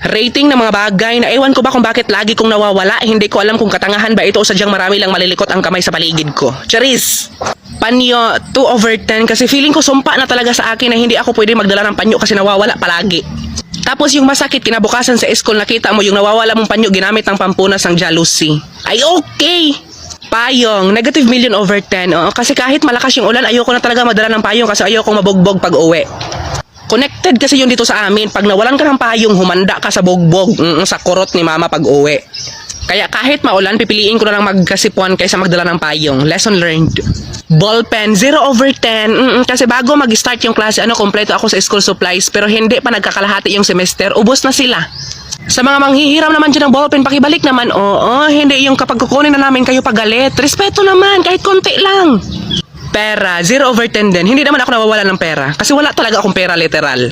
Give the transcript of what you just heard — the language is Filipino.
Rating ng mga bagay na ewan ko ba kung bakit lagi kong nawawala. Hindi ko alam kung katangahan ba ito o sadyang marami lang malilikot ang kamay sa paligid ko. Charis! Panyo, 2/10 kasi feeling ko sumpa na talaga sa akin na hindi ako pwede magdala ng panyo kasi nawawala palagi. Tapos yung masakit kinabukasan sa school, nakita mo yung nawawala mong panyo ginamit ng pampunas ng jealousy. Ay okay! Payong, -1/10. Oo, kasi kahit malakas yung ulan, ayoko na talaga madala ng payong kasi ayoko mabugbog pag uwi. Connected kasi yun dito sa amin. Pag nawalan ka ng payong, humanda ka sa bugbog, sa kurot ni mama pag uwi. Kaya kahit maulan, pipiliin ko na lang magkasipuan kaysa magdala ng payong. Lesson learned. Ballpen, 0/10. Kasi bago mag-start yung klase, kompleto ako sa school supplies, pero hindi pa nagkakalahati yung semester, ubos na sila. Sa mga manghihiram naman dyan ng ballpen, pakibalik naman. Oo, hindi yung kapag kukunin na namin kayo pagalit. Respeto naman, kahit konti lang. Pera, 0/10 din. Hindi naman ako nawawalan ng pera. Kasi wala talaga akong pera literal.